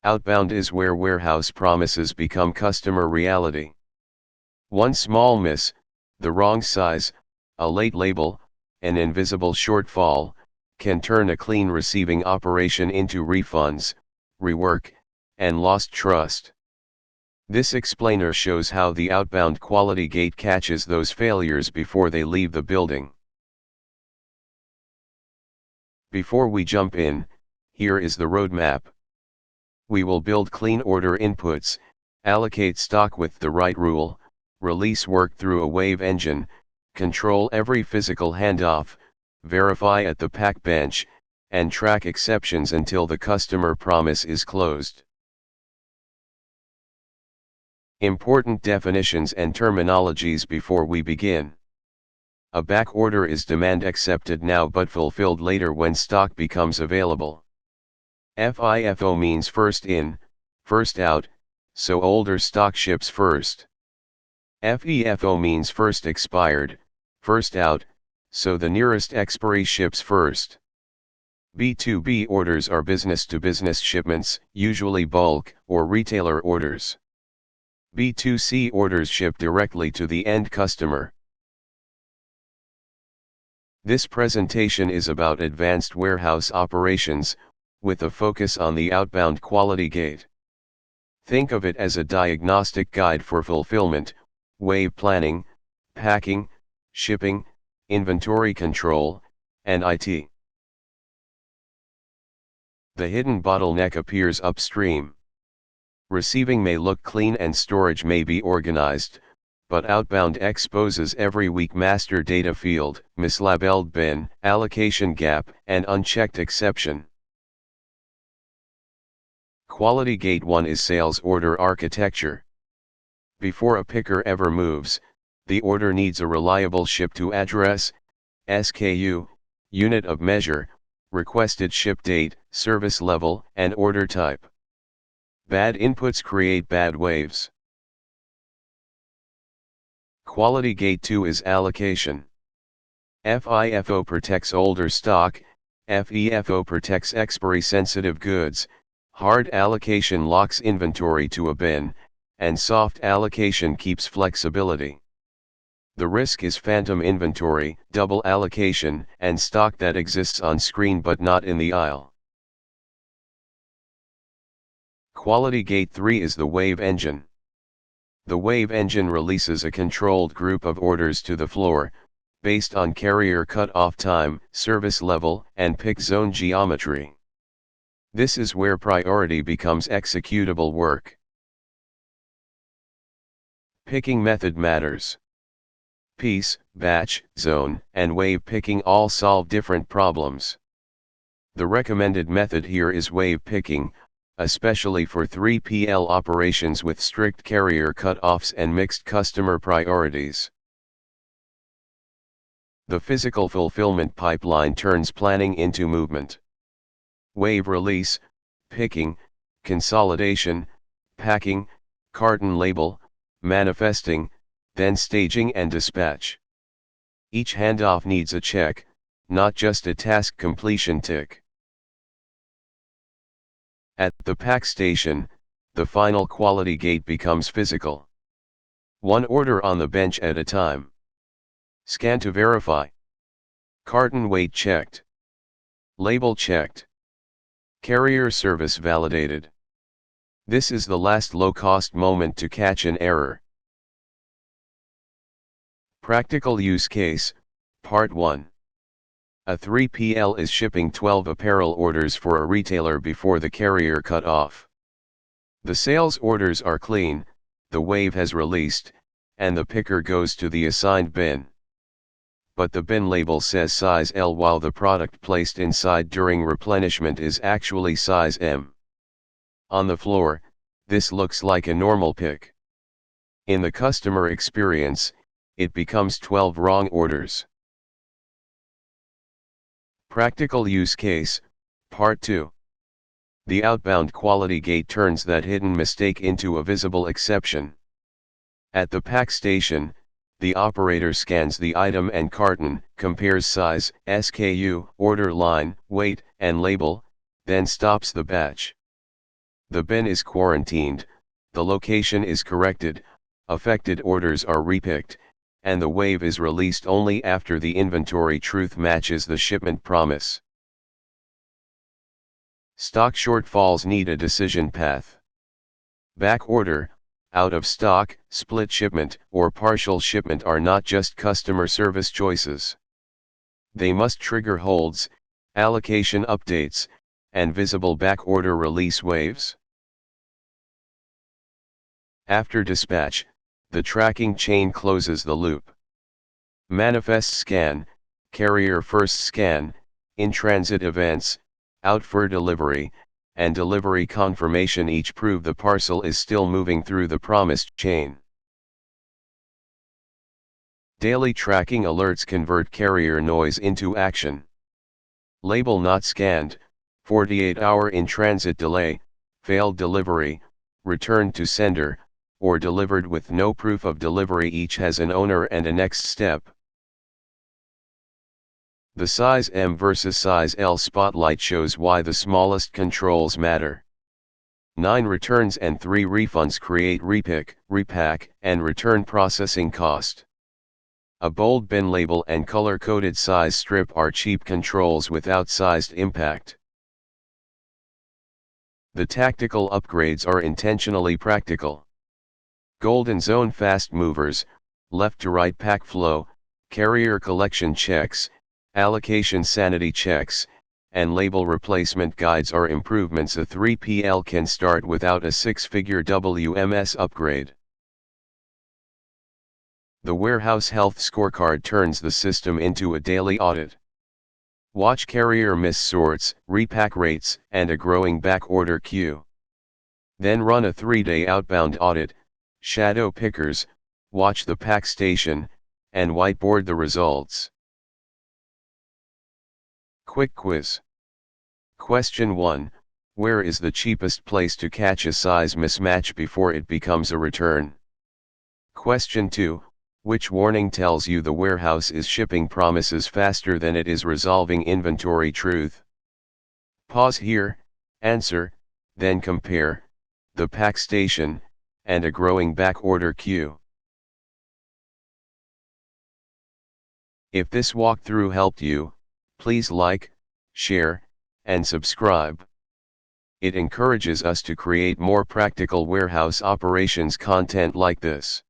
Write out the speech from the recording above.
Outbound is where warehouse promises become customer reality. One small miss, the wrong size, a late label, an invisible shortfall, can turn a clean receiving operation into refunds, rework, and lost trust. This explainer shows how the outbound quality gate catches those failures before they leave the building. Before we jump in, here is the roadmap. We will build clean order inputs, allocate stock with the right rule, release work through a wave engine, control every physical handoff, verify at the pack bench, and track exceptions until the customer promise is closed. Important definitions and terminologies before we begin. A back order is demand accepted now but fulfilled later when stock becomes available. FIFO means first in, first out, so older stock ships first. FEFO means first expired, first out, so the nearest expiry ships first. B2B orders are business-to-business shipments, usually bulk or retailer orders. B2C orders ship directly to the end customer. This presentation is about advanced warehouse operations, with a focus on the outbound quality gate. Think of it as a diagnostic guide for fulfillment, wave planning, packing, shipping, inventory control, and IT. The hidden bottleneck appears upstream. Receiving may look clean and storage may be organized, but outbound exposes every weak master data field, mislabeled bin, allocation gap, and unchecked exception. Quality Gate 1 is sales order architecture. Before a picker ever moves, the order needs a reliable ship-to-address, SKU, unit of measure, requested ship date, service level, and order type. Bad inputs create bad waves. Quality Gate 2 is allocation. FIFO protects older stock, FEFO protects expiry-sensitive goods, hard allocation locks inventory to a bin, and soft allocation keeps flexibility. The risk is phantom inventory, double allocation, and stock that exists on screen but not in the aisle. Quality Gate 3 is the wave engine. The wave engine releases a controlled group of orders to the floor, based on carrier cut-off time, service level, and pick zone geometry. This is where priority becomes executable work. Picking method matters. Piece, batch, zone, and wave picking all solve different problems. The recommended method here is wave picking, especially for 3PL operations with strict carrier cut-offs and mixed customer priorities. The physical fulfillment pipeline turns planning into movement. Wave release, picking, consolidation, packing, carton label, manifesting, then staging and dispatch. Each handoff needs a check, not just a task completion tick. At the pack station, the final quality gate becomes physical. One order on the bench at a time. Scan to verify. Carton weight checked. Label checked. Carrier service validated. This is the last low-cost moment to catch an error. Practical use case, Part 1. A 3PL is shipping 12 apparel orders for a retailer before the carrier cut off. The sales orders are clean, the wave has released, and the picker goes to the assigned bin. But the bin label says size L while the product placed inside during replenishment is actually size M. On the floor, this looks like a normal pick. In the customer experience, it becomes 12 wrong orders. Practical use case, Part 2. The outbound quality gate turns that hidden mistake into a visible exception. At the pack station, the operator scans the item and carton, compares size, SKU, order line, weight, and label, then stops the batch. The bin is quarantined, the location is corrected, affected orders are repicked, and the wave is released only after the inventory truth matches the shipment promise. Stock shortfalls need a decision path. Back order, out of stock, split shipment, or partial shipment are not just customer service choices. They must trigger holds, allocation updates, and visible back order release waves. After dispatch, the tracking chain closes the loop. Manifest scan, carrier first scan, in-transit events, out for delivery, and delivery confirmation each prove the parcel is still moving through the promised chain. Daily tracking alerts convert carrier noise into action. Label not scanned, 48-hour in-transit delay, failed delivery, returned to sender, or delivered with no proof of delivery each has an owner and a next step. The size M versus size L spotlight shows why the smallest controls matter. 9 returns and 3 refunds create repick, repack, and return processing cost. A bold bin label and color-coded size strip are cheap controls without sized impact. The tactical upgrades are intentionally practical. Golden zone fast movers, left to right pack flow, carrier collection checks, allocation sanity checks, and label replacement guides are improvements a 3PL can start without a six-figure WMS upgrade. The Warehouse Health Scorecard turns the system into a daily audit. Watch carrier miss sorts, repack rates, and a growing backorder queue. Then run a 3-day outbound audit, shadow pickers, watch the pack station, and whiteboard the results. Quick quiz. Question 1. Where is the cheapest place to catch a size mismatch before it becomes a return? Question 2. Which warning tells you the warehouse is shipping promises faster than it is resolving inventory truth? Pause here, answer, then compare, the pack station, and a growing backorder queue. If this walkthrough helped you, please like, share, and subscribe. It encourages us to create more practical warehouse operations content like this.